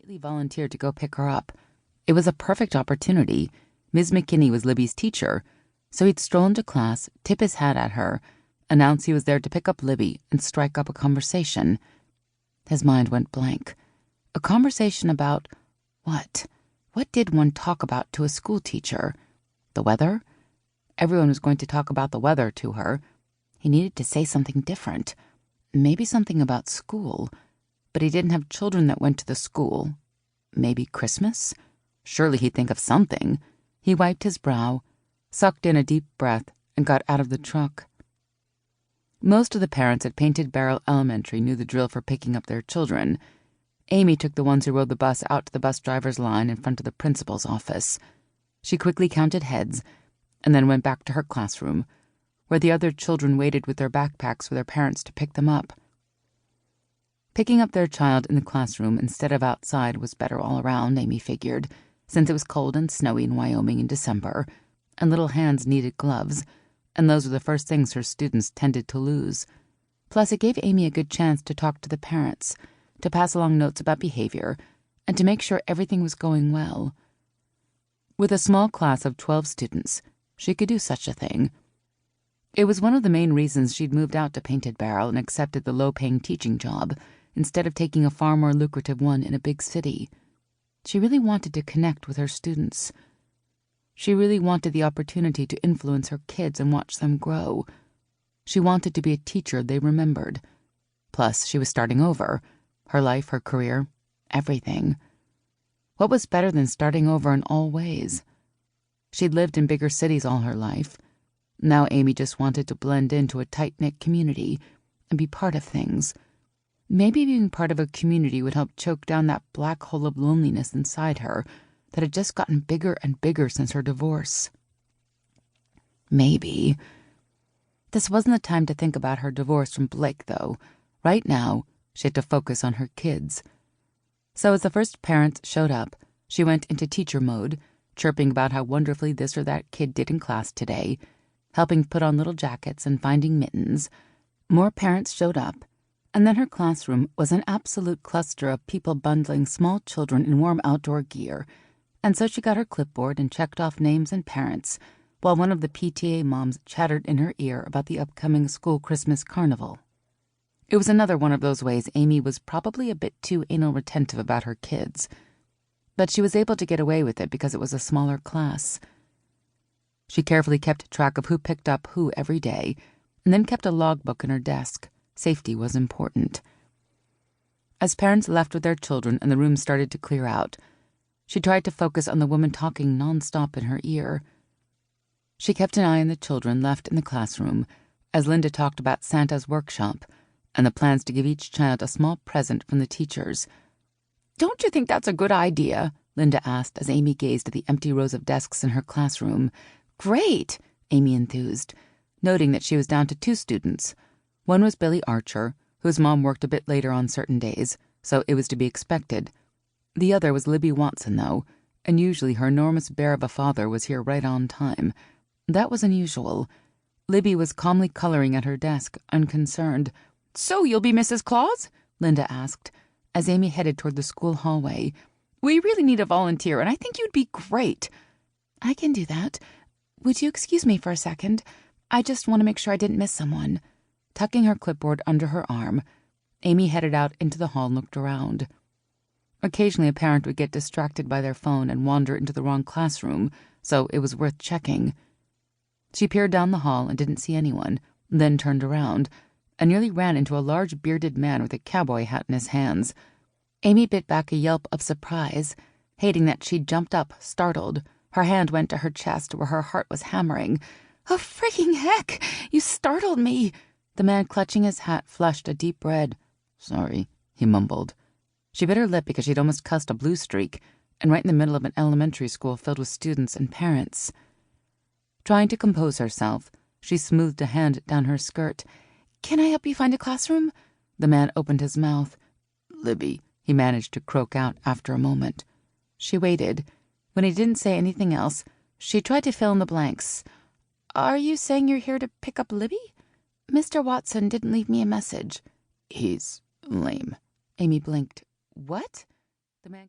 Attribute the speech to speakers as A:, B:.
A: immediately volunteered to go pick her up. It was a perfect opportunity. Ms. McKinney was Libby's teacher, so he'd stroll into class, tip his hat at her, announce he was there to pick up Libby, and strike up a conversation. His mind went blank. A conversation about what? What did one talk about to a school teacher? The weather? Everyone was going to talk about the weather to her. He needed to say something different. Maybe something about school. But he didn't have children that went to the school. Maybe Christmas? Surely he'd think of something. He wiped his brow, sucked in a deep breath, and got out of the truck. Most of the parents at Painted Barrel Elementary knew the drill for picking up their children. Amy took the ones who rode the bus out to the bus driver's line in front of the principal's office. She quickly counted heads, and then went back to her classroom, where the other children waited with their backpacks for their parents to pick them up. Picking up their child in the classroom instead of outside was better all around, Amy figured, since it was cold and snowy in Wyoming in December, and little hands needed gloves, and those were the first things her students tended to lose. Plus, it gave Amy a good chance to talk to the parents, to pass along notes about behavior, and to make sure everything was going well. With a small class of 12 students, she could do such a thing. It was one of the main reasons she'd moved out to Painted Barrel and accepted the low-paying teaching job, instead of taking a far more lucrative one in a big city. She really wanted to connect with her students. She really wanted the opportunity to influence her kids and watch them grow. She wanted to be a teacher they remembered. Plus, she was starting over. Her life, her career, everything. What was better than starting over in all ways? She'd lived in bigger cities all her life. Now Amy just wanted to blend into a tight-knit community and be part of things. Maybe being part of a community would help choke down that black hole of loneliness inside her that had just gotten bigger and bigger since her divorce. Maybe. This wasn't the time to think about her divorce from Blake, though. Right now, she had to focus on her kids. So as the first parents showed up, she went into teacher mode, chirping about how wonderfully this or that kid did in class today, helping put on little jackets and finding mittens. More parents showed up, and then her classroom was an absolute cluster of people bundling small children in warm outdoor gear, and so she got her clipboard and checked off names and parents, while one of the PTA moms chattered in her ear about the upcoming school Christmas carnival. It was another one of those ways Amy was probably a bit too anal retentive about her kids, but she was able to get away with it because it was a smaller class. She carefully kept track of who picked up who every day, and then kept a logbook in her desk. Safety was important. As parents left with their children and the room started to clear out, she tried to focus on the woman talking nonstop in her ear. She kept an eye on the children left in the classroom as Linda talked about Santa's workshop and the plans to give each child a small present from the teachers. "Don't you think that's a good idea?" Linda asked as Amy gazed at the empty rows of desks in her classroom. "Great," Amy enthused, noting that she was down to 2 students. One was Billy Archer, whose mom worked a bit later on certain days, so it was to be expected. The other was Libby Watson, though, and usually her enormous bear of a father was here right on time. That was unusual. Libby was calmly coloring at her desk, unconcerned. "So you'll be Mrs. Claus?" Linda asked, as Amy headed toward the school hallway. "We really need a volunteer, and I think you'd be great." "I can do that. Would you excuse me for a second? I just want to make sure I didn't miss someone." Tucking her clipboard under her arm, Amy headed out into the hall and looked around. Occasionally a parent would get distracted by their phone and wander into the wrong classroom, so it was worth checking. She peered down the hall and didn't see anyone, then turned around, and nearly ran into a large bearded man with a cowboy hat in his hands. Amy bit back a yelp of surprise, hating that she'd jumped up, startled. Her hand went to her chest where her heart was hammering. "Oh, freaking heck! You startled me!" The man clutching his hat flushed a deep red. "Sorry," he mumbled. She bit her lip because she'd almost cussed a blue streak, and right in the middle of an elementary school filled with students and parents. Trying to compose herself, she smoothed a hand down her skirt. "Can I help you find a classroom?" The man opened his mouth. "Libby," he managed to croak out after a moment. She waited. When he didn't say anything else, she tried to fill in the blanks. "Are you saying you're here to pick up Libby? Mr. Watson didn't leave me a message." "He's lame." Amy blinked. "What?" The man